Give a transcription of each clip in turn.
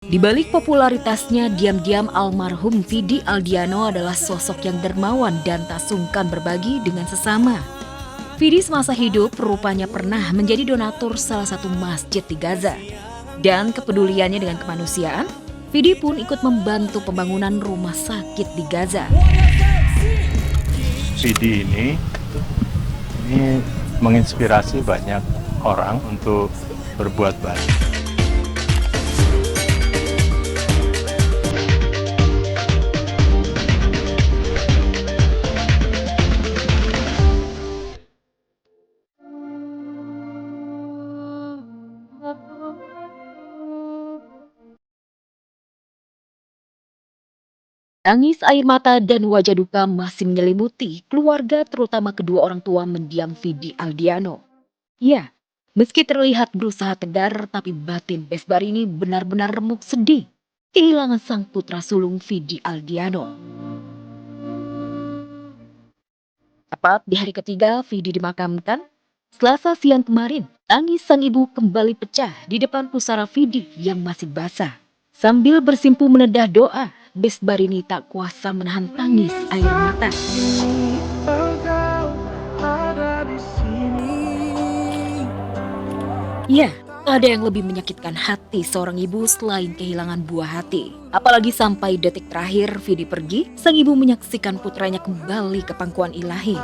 Di balik popularitasnya, diam-diam almarhum Vidi Aldiano adalah sosok yang dermawan dan tak sungkan berbagi dengan sesama. Vidi semasa hidup rupanya pernah menjadi donatur salah satu masjid di Gaza. Dan kepeduliannya dengan kemanusiaan, Vidi pun ikut membantu pembangunan rumah sakit di Gaza. Vidi ini menginspirasi banyak orang untuk berbuat baik. Tangis air mata dan wajah duka masih menyelimuti keluarga, terutama kedua orang tua mendiang Vidi Aldiano. Ya, meski terlihat berusaha tegar, tapi batin Besbar ini benar-benar remuk sedih kehilangan sang putra sulung Vidi Aldiano. Tepat di hari ketiga Vidi dimakamkan, Selasa siang kemarin, tangis sang ibu kembali pecah di depan pusara Vidi yang masih basah. Sambil bersimpu menedah doa, Besbar ini tak kuasa menahan tangis air mata. Ya, tak ada yang lebih menyakitkan hati seorang ibu selain kehilangan buah hati. Apalagi sampai detik terakhir Vidi pergi, sang ibu menyaksikan putranya kembali ke pangkuan ilahi.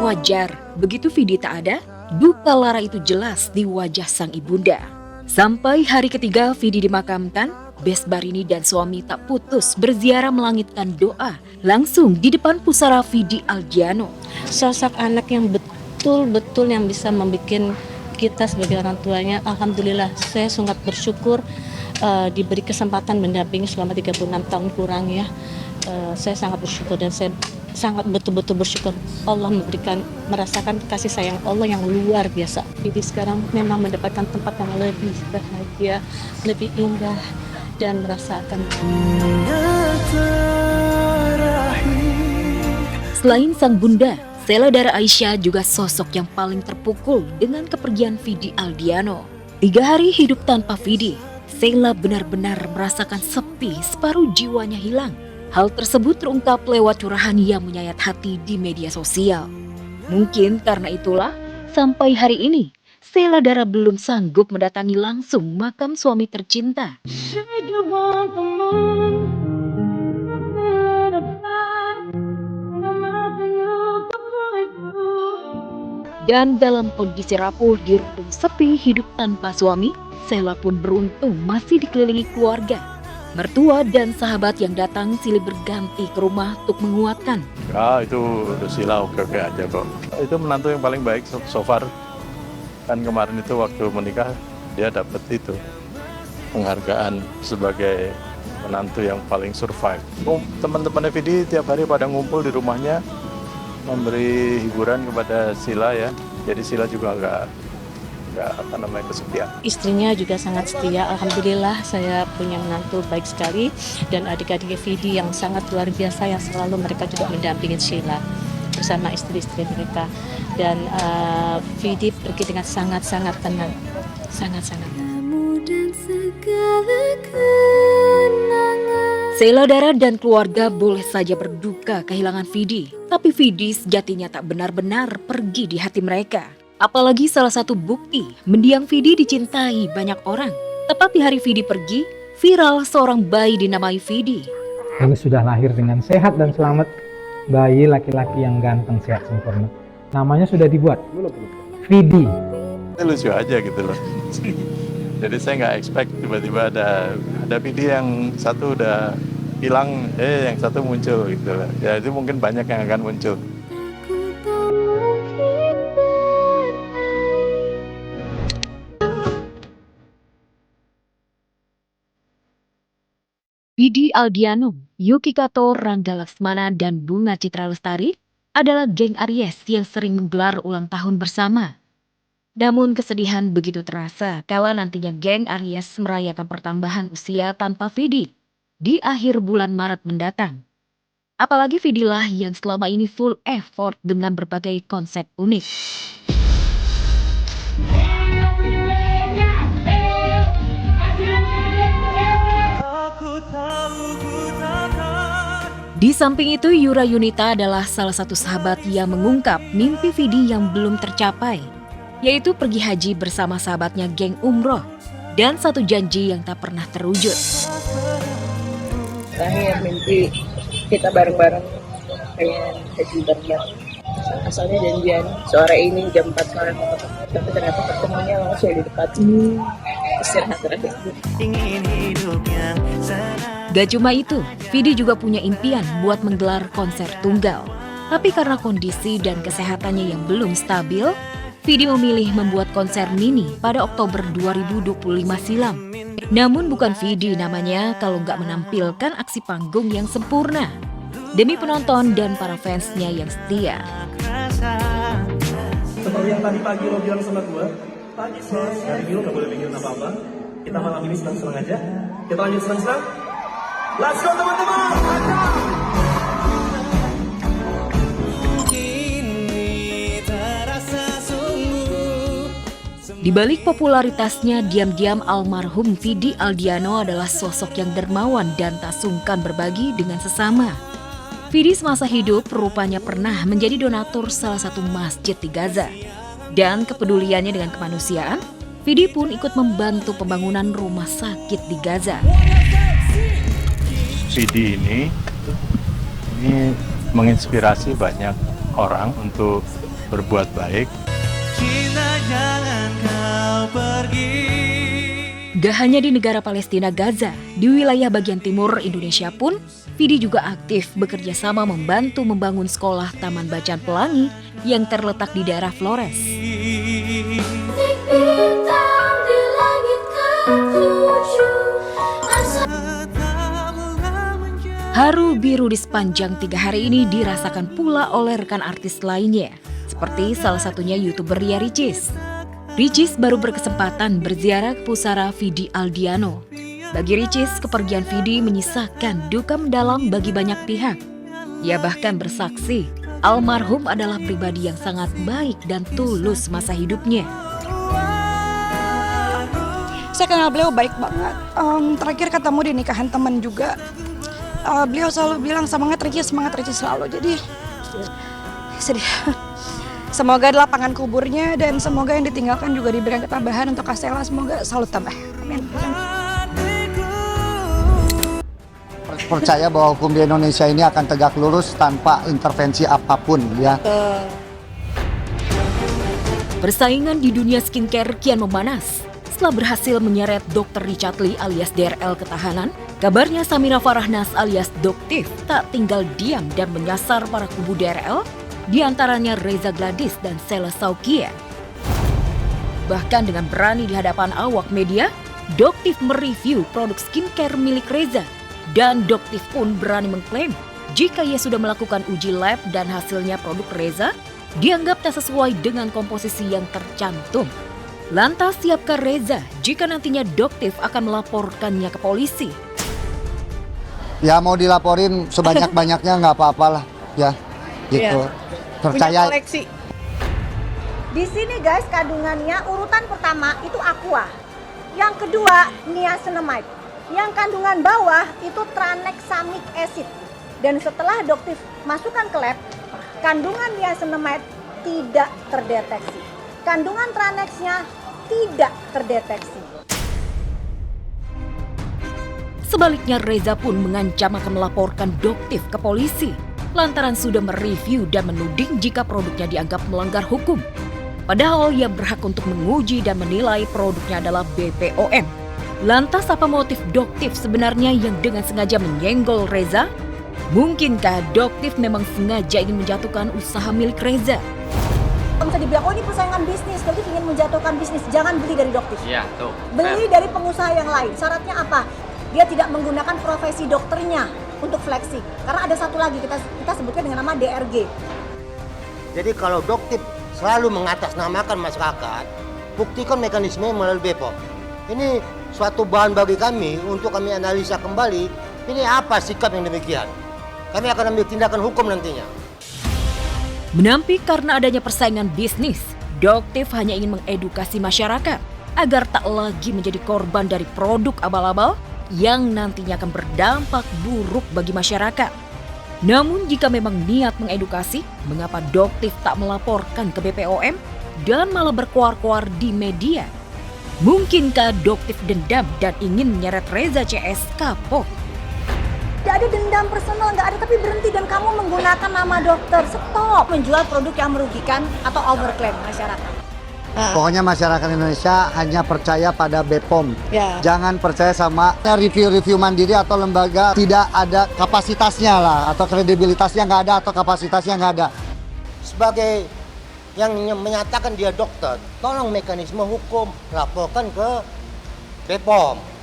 Wajar, begitu Vidi tak ada, duka lara itu jelas di wajah sang ibunda. Sampai hari ketiga Vidi dimakamkan, Besbarini dan suami tak putus berziarah melangitkan doa langsung di depan pusara Vidi Aldiano. Sosok anak yang betul-betul yang bisa membuat kita sebagai orang tuanya, alhamdulillah saya sangat bersyukur diberi kesempatan mendampingi selama 36 tahun kurang ya. Saya sangat bersyukur dan saya sangat betul-betul bersyukur Allah merasakan kasih sayang Allah yang luar biasa. Jadi sekarang memang mendapatkan tempat yang lebih bahagia, lebih indah dan merasakan. Selain sang bunda, Sheila Dara Aisyah juga sosok yang paling terpukul dengan kepergian Vidi Aldiano. 3 hari hidup tanpa Vidi, Sheila benar-benar merasakan sepi, separuh jiwanya hilang. Hal tersebut terungkap lewat curahan yang menyayat hati di media sosial. Mungkin karena itulah, sampai hari ini, Sheila Dara belum sanggup mendatangi langsung makam suami tercinta. Dan dalam kondisi rapuh di rumah sepi hidup tanpa suami, Sheila pun beruntung masih dikelilingi keluarga, mertua dan sahabat yang datang silih berganti ke rumah untuk menguatkan. Itu Sheila oke aja kok. Itu menantu yang paling baik so far. Kan kemarin itu waktu menikah dia dapat itu penghargaan sebagai menantu yang paling survive. Teman-temannya Vidi tiap hari pada ngumpul di rumahnya memberi hiburan kepada Sheila ya. Jadi Sheila juga nggak kesepian. Istrinya juga sangat setia, alhamdulillah saya punya menantu baik sekali dan adik-adik Vidi yang sangat luar biasa yang selalu mereka juga mendampingi Sheila bersama istri-istri mereka. Dan Vidi pergi dengan sangat-sangat tenang, sangat-sangat. Sheila Dara dan keluarga boleh saja berduka kehilangan Vidi, tapi Vidi sejatinya tak benar-benar pergi di hati mereka. Apalagi salah satu bukti mendiang Vidi dicintai banyak orang. Tepat di hari Vidi pergi, viral seorang bayi dinamai Vidi. Ini sudah lahir dengan sehat dan selamat, bayi laki-laki yang ganteng, sehat, sempurna. Namanya sudah dibuat, Vidi. Itu lucu aja gitu loh. Jadi saya nggak expect tiba-tiba ada Vidi yang satu udah hilang, yang satu muncul gitu loh. Ya itu mungkin banyak yang akan muncul. Vidi Aldiano, Yuki Kato, Rangga Laksmana, dan Bunga Citra Lestari adalah geng Aries yang sering menggelar ulang tahun bersama. Namun kesedihan begitu terasa kala nantinya geng Aries merayakan pertambahan usia tanpa Vidi di akhir bulan Maret mendatang. Apalagi Vidi lah yang selama ini full effort dengan berbagai konsep unik. Di samping itu, Yura Yunita adalah salah satu sahabat yang mengungkap mimpi Vidi yang belum tercapai, yaitu pergi haji bersama sahabatnya geng umroh, dan satu janji yang tak pernah terwujud. Terakhir mimpi kita bareng-bareng pengen haji bareng-bareng. Asalnya janjian sore ini jam 4 sore, tapi ternyata ketemunya langsung di dekat istirahat terakhir. Gak cuma itu, Vidi juga punya impian buat menggelar konser tunggal. Tapi karena kondisi dan kesehatannya yang belum stabil, Vidi memilih membuat konser mini pada Oktober 2025 silam. Namun bukan Vidi namanya kalau nggak menampilkan aksi panggung yang sempurna. Demi penonton dan para fansnya yang setia. Seperti yang tadi pagi lo bilang sama gue, hari ini lo gak boleh mikirin apa-apa. Kita malam ini senang-senang aja. Kita lanjut senang-senang. Let's go teman-teman! Di balik popularitasnya, diam-diam almarhum Vidi Aldiano adalah sosok yang dermawan dan tak sungkan berbagi dengan sesama. Vidi semasa hidup rupanya pernah menjadi donatur salah satu masjid di Gaza. Dan kepeduliannya dengan kemanusiaan, Vidi pun ikut membantu pembangunan rumah sakit di Gaza. Vidi ini menginspirasi banyak orang untuk berbuat baik. Gak hanya di negara Palestina Gaza, di wilayah bagian timur Indonesia pun, Vidi juga aktif bekerja sama membantu membangun sekolah Taman Bacaan Pelangi yang terletak di daerah Flores. Haru biru di sepanjang 3 hari ini dirasakan pula oleh rekan artis lainnya, seperti salah satunya YouTuber Ria Ricis. Ricis baru berkesempatan berziarah ke pusara Vidi Aldiano. Bagi Ricis, kepergian Vidi menyisakan duka mendalam bagi banyak pihak. Ia bahkan bersaksi, almarhum adalah pribadi yang sangat baik dan tulus masa hidupnya. Saya kenal beliau baik banget. Terakhir ketemu di nikahan teman juga. Beliau selalu bilang semangat Ricis selalu. Jadi sedih. Semoga lapangan kuburnya dan semoga yang ditinggalkan juga diberikan ketabahan untuk Kastela. Semoga selalu tambah. Amin. Percaya bahwa hukum di Indonesia ini akan tegak lurus tanpa intervensi apapun ya. Persaingan di dunia skincare kian memanas. Setelah berhasil menyeret Dr. Richard Lee alias DRL ke tahanan, kabarnya Samira Farahnas alias Doktif tak tinggal diam dan menyasar para kubu DRL, di antaranya Reza Gladys dan Sela Saukia. Bahkan dengan berani di hadapan awak media, Doktif mereview produk skincare milik Reza. Dan Doktif pun berani mengklaim jika ia sudah melakukan uji lab dan hasilnya produk Reza dianggap tak sesuai dengan komposisi yang tercantum. Lantas siapkah Reza jika nantinya Doktif akan melaporkannya ke polisi? Ya mau dilaporin sebanyak-banyaknya nggak apa-apalah ya gitu. Percaya. Punya koleksi. Di sini guys kandungannya urutan pertama itu aqua, yang kedua niacinamide, yang kandungan bawah itu tranexamic acid. Dan setelah Doktif masukkan ke lab, kandungan niacinamide tidak terdeteksi, kandungan tranexnya tidak terdeteksi. Sebaliknya Reza pun mengancam akan melaporkan Doktif ke polisi lantaran sudah mereview dan menuding jika produknya dianggap melanggar hukum. Padahal ia berhak untuk menguji dan menilai produknya adalah BPOM. Lantas apa motif Doktif sebenarnya yang dengan sengaja menyenggol Reza? Mungkinkah Doktif memang sengaja ingin menjatuhkan usaha milik Reza? Bisa dibilang, oh ini persaingan bisnis, Doktif ingin menjatuhkan bisnis, jangan beli dari Doktif. Iya, tuh. Beli dari pengusaha yang lain. Syaratnya apa? Dia tidak menggunakan profesi dokternya untuk flexing. Karena ada satu lagi, kita sebutnya dengan nama DRG. Jadi kalau Doktif selalu mengatasnamakan masyarakat, buktikan mekanisme melalui BPOM. Ini suatu bahan bagi kami untuk kami analisa kembali, ini apa sikap yang demikian. Kami akan ambil tindakan hukum nantinya. Menampik karena adanya persaingan bisnis, Doktif hanya ingin mengedukasi masyarakat agar tak lagi menjadi korban dari produk abal-abal yang nantinya akan berdampak buruk bagi masyarakat. Namun jika memang niat mengedukasi, mengapa Doktif tak melaporkan ke BPOM dan malah berkuar-kuar di media? Mungkinkah Doktif dendam dan ingin menyeret Reza CS kapok? Tidak ada dendam personal, nggak ada, tapi berhenti dan kamu menggunakan nama dokter. Stop menjual produk yang merugikan atau overclaim masyarakat. Pokoknya masyarakat Indonesia hanya percaya pada BPOM. Ya. Jangan percaya sama review-review mandiri atau lembaga tidak ada kapasitasnya lah, atau kredibilitasnya nggak ada, atau kapasitasnya nggak ada. Sebagai yang menyatakan dia dokter, tolong mekanisme hukum laporkan ke BPOM.